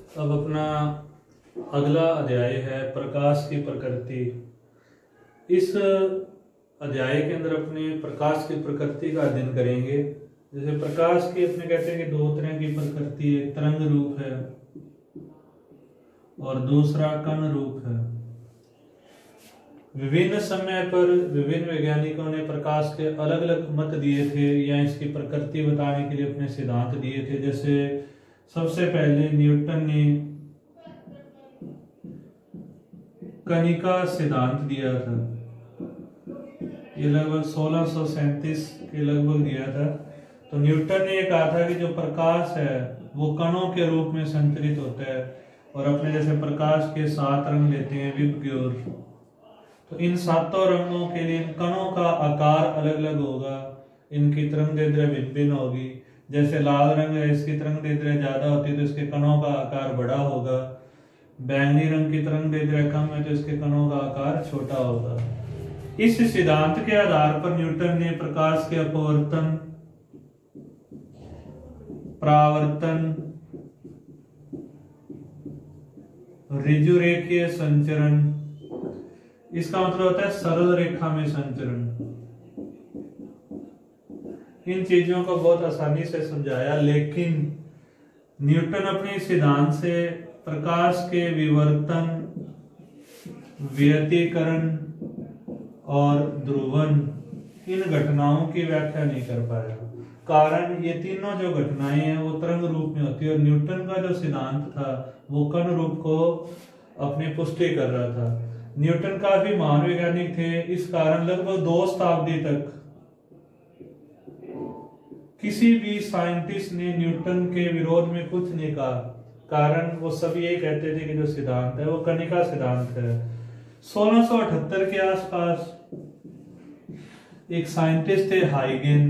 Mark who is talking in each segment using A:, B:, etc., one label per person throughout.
A: अब अपना अगला अध्याय है प्रकाश की प्रकृति। इस अध्याय के अंदर अपने प्रकाश की प्रकृति का अध्ययन करेंगे। जैसे प्रकाश की अपने कहते हैं कि दो तरह की प्रकृति है, तरंग रूप है और दूसरा कण रूप है। विभिन्न समय पर विभिन्न वैज्ञानिकों ने प्रकाश के अलग अलग मत दिए थे या इसकी प्रकृति बताने के लिए अपने सिद्धांत दिए थे। जैसे सबसे पहले न्यूटन ने कणिका सिद्धांत दिया था, ये लगभग 1637 के लगभग दिया था। तो न्यूटन ने कहा था कि जो प्रकाश है वो कणों के रूप में संचरित होता है और अपने जैसे प्रकाश के 7 रंग लेते हैं विब की ओर, तो इन 7 रंगों के लिए इन कणों का आकार अलग अलग होगा, इनकी तरंगदैर्ध्य भिन्न भिन्न होगी। जैसे लाल रंग है, इसकी तरंगदैर्ध्य ज्यादा होती है तो इसके कणों का आकार बड़ा होगा। बैंगनी रंग की तरंगदैर्ध्य कम है तो इसके कणों का आकार छोटा होगा। इस सिद्धांत के आधार पर न्यूटन ने प्रकाश के अपवर्तन, परावर्तन, ऋजुरेखीय संचरण, इसका मतलब होता है सरल रेखा में संचरण, इन चीजों को बहुत आसानी से समझाया। लेकिन न्यूटन अपने सिद्धांत से प्रकाश के विवर्तन, व्यतिकरण और ध्रुवन इन घटनाओं की व्याख्या नहीं कर पाया। कारण ये तीनों जो घटनाएं हैं वो तरंग रूप में होती है और न्यूटन का जो सिद्धांत था वो कण रूप को अपनी पुष्टि कर रहा था। न्यूटन काफी महान वैज्ञानिक थे, इस कारण लगभग 2 शताब्दी तक किसी भी साइंटिस्ट ने न्यूटन के विरोध में कुछ नहीं कहा। कारण वो सब ये कहते थे कि जो सिद्धांत है वो कणिका सिद्धांत है। 1678 के आसपास एक साइंटिस्ट थे हाइगेन,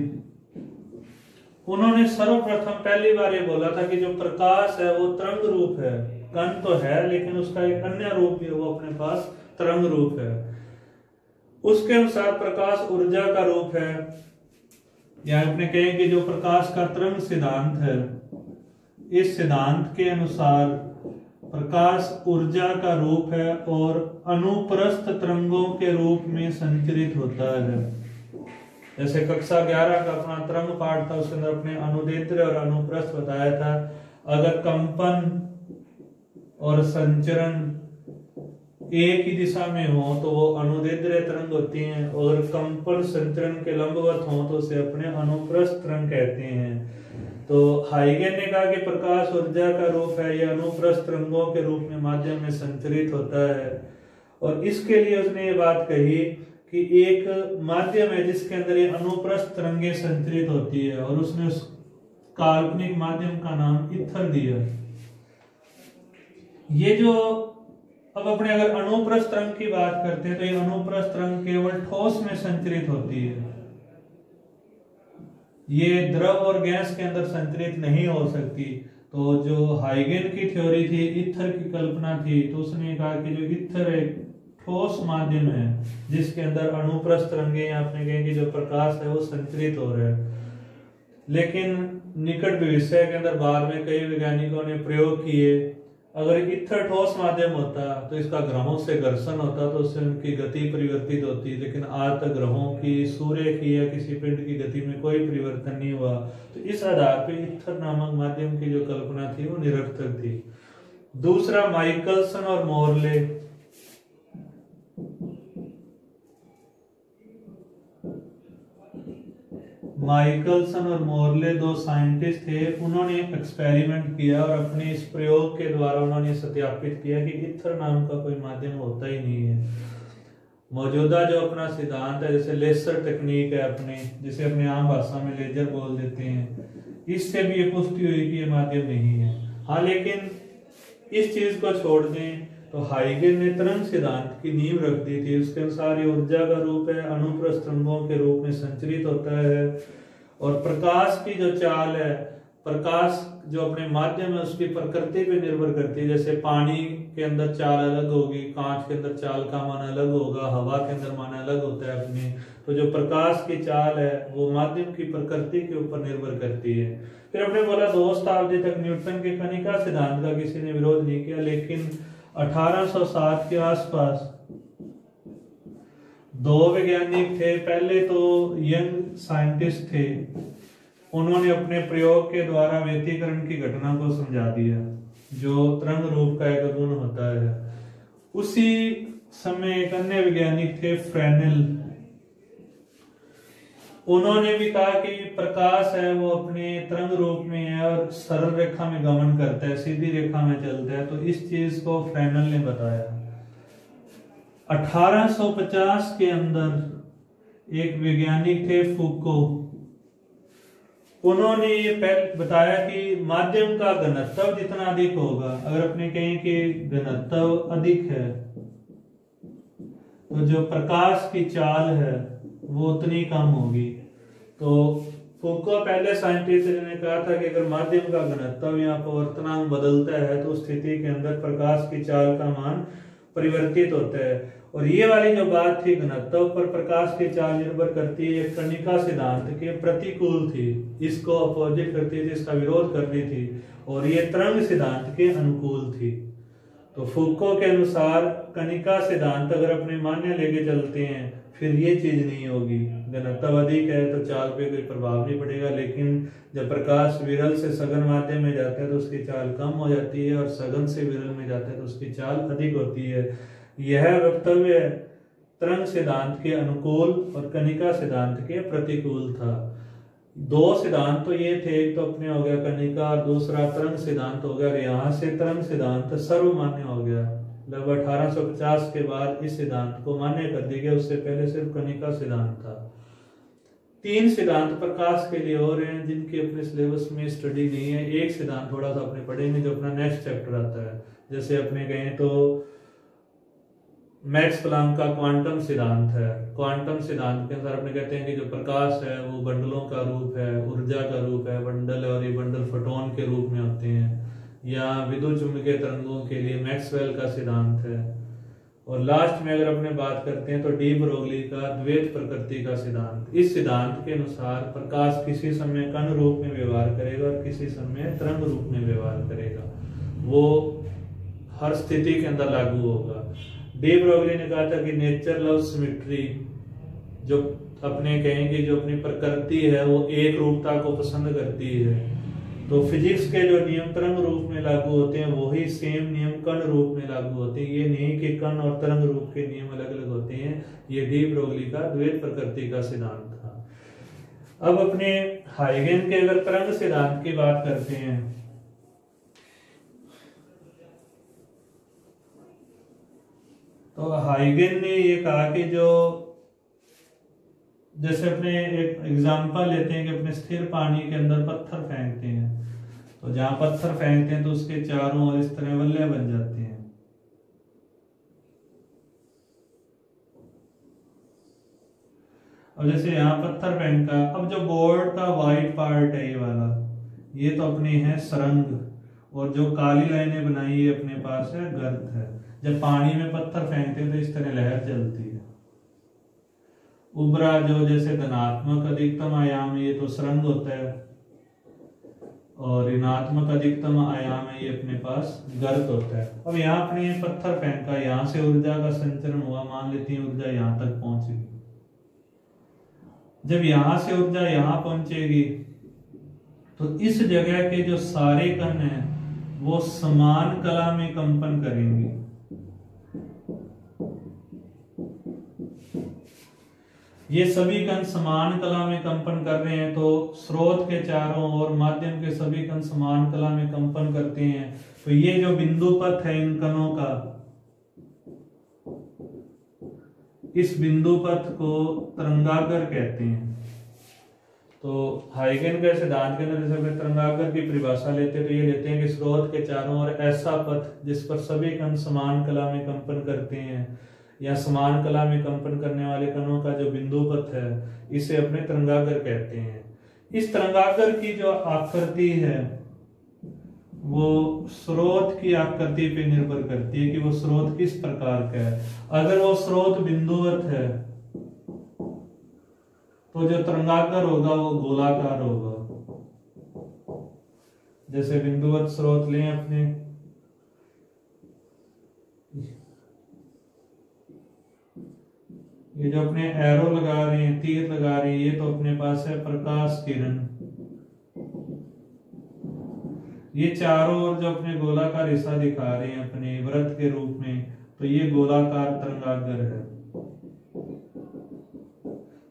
A: उन्होंने सर्वप्रथम पहली बार ये बोला था कि जो प्रकाश है वो तरंग रूप है, कण तो है लेकिन उसका एक अन्य रूप भी वो अपने पास तरंग रूप है। उसके अनुसार प्रकाश ऊर्जा का रूप है, या अपने कहेंगे जो प्रकाश का तरंग सिद्धांत है, इस सिद्धांत के अनुसार प्रकाश ऊर्जा का रूप है और अनुप्रस्थ तरंगों के रूप में संचरित होता है। जैसे कक्षा 11 का अपना तरंग पाठ था, उसके अंदर अपने अनुदैर्ध्य और अनुप्रस्थ बताया था। अगर कंपन और संचरण एक ही दिशा में हो तो वो अनुदैर्ध्य तरंग होती हैं, और कंपन संचरण के लंबवत हो तो उसे अपने अनुप्रस्थ तरंग कहते हैं। तो हाइगेन ने कहा कि प्रकाश ऊर्जा का रूप है, यह अनुप्रस्थ तरंगों के रूप में माध्यम में संचरित होता है। और इसके लिए उसने ये बात कही कि एक माध्यम है जिसके अंदर ये अनुप्रस्थ तरंगे संचरित होती है, और उसने उस काल्पनिक माध्यम का नाम ईथर दिया। ये जो अब अपने अगर अनुप्रस्थ तरंग की बात करते हैं तो ये अनुप्रस्थ तरंग केवल ठोस में संचरित होती है, ये द्रव और गैस के अंदर संचरित नहीं हो सकती। तो जो हाइगेन की थ्योरी थी, ईथर की कल्पना थी, तो उसने कहा कि जो ईथर एक ठोस माध्यम है जिसके अंदर अनुप्रस्थ तरंगे या अपने कहेंगे जो प्रकाश है वो संचरित हो रहे हैं। लेकिन निकट भविष्य के अंदर बाद में कई वैज्ञानिकों ने प्रयोग किए, अगर ईथर ठोस माध्यम होता तो इसका ग्रहों से घर्षण होता तो उससे उनकी गति परिवर्तित होती, लेकिन आज तक ग्रहों की, सूर्य की या किसी पिंड की गति में कोई परिवर्तन नहीं हुआ। तो इस आधार पर ईथर नामक माध्यम की जो कल्पना थी वो निरर्थक थी। दूसरा माइकलसन और मोरले, माइकलसन और मोरले 2 साइंटिस्ट थे। उन्होंने एक्सपेरिमेंट किया और अपने इस प्रयोग के द्वारा उन्होंने सत्यापित किया कि ईथर नाम का कोई माध्यम होता ही नहीं है। मौजूदा जो अपना सिद्धांत है, जैसे लेसर टेक्निक है अपने, जिसे अपने आम भाषा में लेजर बोल देते हैं, इससे भी ये पुष्टि हुई कि ये माध्यम नहीं है। हाँ, लेकिन इस चीज को छोड़ दें तो हाइगेन ने तरंग सिद्धांत की नींव रख दी थी। उसके अनुसार ये ऊर्जा का रूप है, अनुप्रस्थ तरंगों के रूप में संचरित होता है, और प्रकाश की जो चाल है, प्रकाश जो अपने माध्यम है उसकी प्रकृति पे निर्भर करती है। जैसे पानी के अंदर चाल अलग होगी, कांच के अंदर चाल का मान अलग होगा, हवा के अंदर मान अलग होता है अपने। तो जो प्रकाश की चाल है वो माध्यम की प्रकृति के ऊपर निर्भर करती है। फिर अपने बोला 2 शताब्दी तक न्यूटन के कणिका सिद्धांत का किसी ने विरोध नहीं किया, लेकिन 1807 के आसपास 2 वैज्ञानिक थे। पहले तो यंग साइंटिस्ट थे, उन्होंने अपने प्रयोग के द्वारा व्यतिकरण की घटना को समझा दिया, जो तरंग रूप का एक गुण होता है। उसी समय एक अन्य वैज्ञानिक थे फ्रेनेल, उन्होंने भी कहा कि प्रकाश है वो अपने तरंग रूप में है और सरल रेखा में गमन करता है, सीधी रेखा में चलता है। तो इस चीज को फ्रेनेल ने बताया। 1850 के अंदर एक वैज्ञानिक थे फूको, उन्होंने ये पहले बताया कि माध्यम का घनत्व जितना अधिक होगा, अगर अपने कहें कि घनत्व अधिक है तो जो प्रकाश की चाल है वो उतनी कम होगी। तो फूको पहले साइंटिस्ट ने कहा था कि अगर माध्यम का घनत्व या अपवर्तनांक बदलता है तो उस स्थिति के अंदर प्रकाश की चाल का मान परिवर्तित होता है। और ये वाली जो बात थी घनत्व पर प्रकाश की चाल निर्भर करती है, ये कणिका सिद्धांत के प्रतिकूल थी, इसको अपोजिट करती थी, इसका विरोध करती थी। और ये तरंग सिद्धांत के अनुकूल थी। तो फूको के अनुसार कणिका सिद्धांत अगर अपने मान्य लेके चलते हैं फिर ये चीज नहीं होगी, घनत्व अधिक है तो चाल पे कोई प्रभाव नहीं पड़ेगा। लेकिन जब प्रकाश विरल से सघन माध्यम में जाता है तो उसकी चाल कम हो जाती है, और सघन से विरल में जाता है तो उसकी चाल अधिक होती है। यह वक्तव्य तरंग सिद्धांत के अनुकूल और कणिका सिद्धांत के प्रतिकूल था। 2 सिद्धांत तो ये थे, एक तो अपने हो गया कणिका और दूसरा तरंग सिद्धांत हो गया। यहाँ से तरंग सिद्धांत सर्वमान्य हो गया। लगभग 1850 के बाद इस सिद्धांत को मान्य कर दिया गया, उससे पहले सिर्फ कणिका सिद्धांत था। 3 सिद्धांत प्रकाश के लिए और हैं जिनके अपने सिलेबस में स्टडी नहीं है। एक सिद्धांत थोड़ा सा अपने पढ़ेंगे जो अपना नेक्स्ट चैप्टर आता है। जैसे अपने कहें तो मैक्स प्लांक का क्वांटम सिद्धांत है। क्वांटम सिद्धांत के अनुसार अपने कहते हैं कि जो प्रकाश है वो बंडलों का रूप है, ऊर्जा का रूप है, बंडल और ये बंडल फोटोन के रूप में होते हैं। या विद्युत चुंबकीय तरंगों के लिए मैक्सवेल का सिद्धांत है। और लास्ट में अगर अपने बात करते हैं तो डी ब्रोगली का द्वैत प्रकृति का सिद्धांत। इस सिद्धांत के अनुसार प्रकाश किसी समय कण रूप में व्यवहार करेगा और किसी समय तरंग रूप में व्यवहार करेगा, वो हर स्थिति के अंदर लागू होगा। डी ब्रोगली ने कहा था कि नेचर लव सिमेट्री, जो अपने कहेंगे जो अपनी प्रकृति है वो एक रूपता को पसंद करती है। तो फिजिक्स के जो नियम तरंग रूप में लागू होते हैं वही सेम नियम कण रूप में लागू होते हैं। ये नहीं कि कण और तरंग रूप के नियम अलग अलग होते हैं। ये डी ब्रोगली का द्वैत प्रकृति का सिद्धांत था। अब अपने हाइगेन के अगर तरंग सिद्धांत की बात करते हैं तो हाइगेन ने ये कहा कि जो जैसे अपने एक एग्जांपल लेते हैं कि अपने स्थिर पानी के अंदर पत्थर फेंकते हैं, तो जहां पत्थर फेंकते हैं तो उसके चारों ओर इस तरह वल्ले बन जाते हैं। अब जैसे यहाँ पत्थर फेंका, अब जो बोर्ड का वाइट पार्ट है ये वाला, ये तो अपने है सरंग, और जो काली लाइनें बनाई है अपने पास है गर्त है। जब पानी में पत्थर फेंकते हैं तो इस तरह लहर चलती है। उबरा जो जैसे धनात्मक अधिकतम आयाम है ये तो सरंग होता है, और ऋणात्मक अधिकतम आयाम है ये अपने पास गर्त होता है। अब यहाँ अपने पत्थर फेंका, यहाँ से ऊर्जा का संचरण हुआ, मान लेते हैं ऊर्जा यहाँ तक पहुंचेगी। जब यहां से ऊर्जा यहां पहुंचेगी तो इस जगह के जो सारे कण हैं वो समान कला में कंपन करेंगे। ये सभी कण समान कला में कंपन कर रहे हैं, तो स्रोत के चारों ओर माध्यम के सभी कण समान कला में कंपन करते हैं। तो ये जो बिंदु पथ है इन कणों का, इस बिंदु पथ को तरंगागर कहते हैं। तो हाइगेन के सिद्धांत के अंदर जैसे तरंगागर की परिभाषा लेते हैं तो ये लेते हैं कि स्रोत के चारों ओर ऐसा पथ जिस पर सभी कण समान कला में कंपन करते हैं, या समान कला में कंपन करने वाले कणों का जो बिंदु पथ है इसे अपने तरंगागर कहते हैं। इस तरंगागर की जो आकृति है वो स्रोत की आकृति पे निर्भर करती है कि वो स्रोत किस प्रकार का है। अगर वो स्रोत बिंदुवत है तो जो तरंगागर होगा वो गोलाकार होगा। जैसे बिंदुवत स्रोत लें अपने, ये जो अपने एरो लगा रहे हैं, तीर लगा रहे हैं, ये तो अपने पास है प्रकाश किरण। ये चारों ओर जो अपने गोलाकार हिस्सा दिखा रहे हैं अपने वृत्त के रूप में, तो ये गोलाकार तरंगागर है।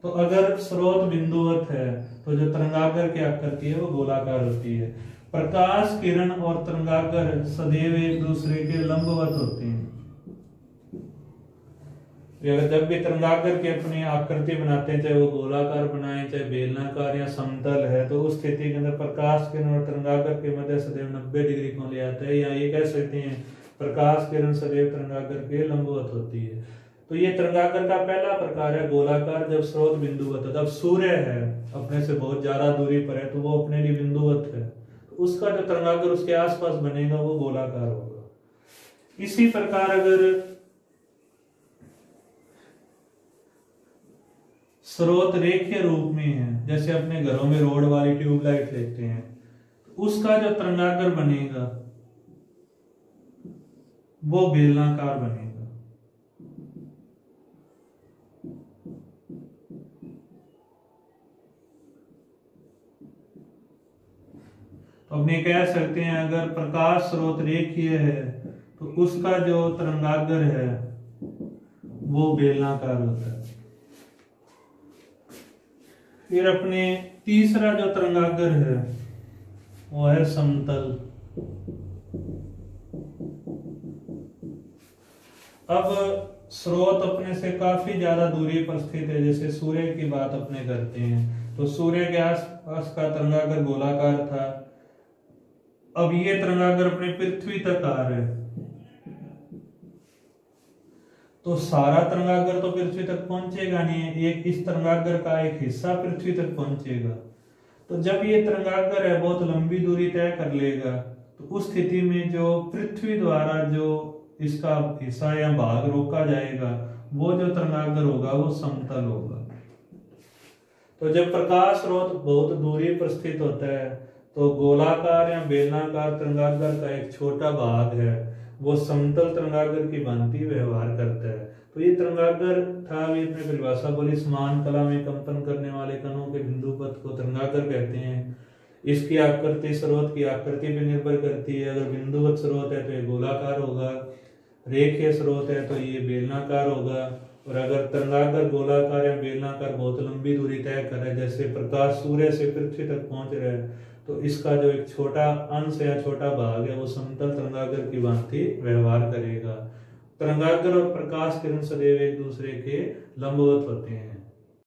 A: तो अगर स्रोत बिंदुवत है तो जो तरंगागर की आकृति है वो गोलाकार होती है। प्रकाश किरण और तरंगागर सदैव एक दूसरे के लंबवत होते हैं। अगर जब भी तरंगागर की अपनी आकृति बनाते हैं, चाहे वो गोलाकार बनाए चाहे बेलनाकार या समतल है, तो उस स्थिति के अंदर प्रकाश किरण और तरंगागर के मध्य सदैव 90 डिग्री कोण ले आता है, या ये कह सकते हैं प्रकाश किरण सदैव तरंगागर के लंबवत होती है। तो ये तरंगागर का पहला प्रकार है गोलाकार, जब स्रोत बिंदुवत है। जब सूर्य है अपने से बहुत ज्यादा दूरी पर है तो वो अपने लिए बिंदुवत है, तो उसका जो तरंगागर उसके आसपास बनेगा वो गोलाकार होगा। इसी प्रकार अगर स्रोत रेखीय रूप में है, जैसे अपने घरों में रोड वाली ट्यूबलाइट लेते हैं, तो उसका जो तरंगागर बनेगा वो बेलनाकार बनेगा। तो अपने कह सकते हैं अगर प्रकाश स्रोत रेखीय है तो उसका जो तरंगागर है वो बेलनाकार होता है। फिर अपने तीसरा जो तरंगागर है वो है समतल। अब स्रोत अपने से काफी ज्यादा दूरी पर स्थित है, जैसे सूर्य की बात अपने करते हैं, तो सूर्य के आसपास का तरंगागर गोलाकार था। अब ये तरंगागर अपने पृथ्वी तक आ रहे हैं, तो सारा तरंगागर तो पृथ्वी तक पहुंचेगा नहीं है, एक इस तरंगागर का एक हिस्सा पृथ्वी तक पहुंचेगा। तो जब ये तरंगागर है बहुत लंबी दूरी तय कर लेगा, तो उस स्थिति में जो पृथ्वी द्वारा जो इसका हिस्सा या भाग रोका जाएगा वो जो तरंगागर होगा वो समतल होगा। तो जब प्रकाश स्रोत बहुत दूरी पर स्थित होता है तो गोलाकार या बेलनाकार तरंगागर का एक छोटा भाग है वो समतल तरंगागर की भांति व्यवहार करता है। तो ये तरंगागर था, अभी अपने परिभाषा बोली, समान कला में कंपन करने वाले कणों के बिंदुपथ को तरंगागर कहते हैं। इसकी आकृति स्रोत की आकृति पर निर्भर करती है। अगर बिंदुवत स्रोत है तो ये गोलाकार होगा, रेखीय स्रोत है तो ये बेलनाकार होगा, और अगर तरंगागर गोलाकार या बेलनाकार बहुत लंबी दूरी तय कर रहा है, जैसे प्रकाश सूर्य से पृथ्वी तक पहुंच रहा है, तो इसका जो एक छोटा अंश या छोटा भाग है वो समतल तरंगागर की भांति व्यवहार करेगा। तरंगागर और प्रकाश किरण सदैव एक दूसरे के लंबवत होते हैं।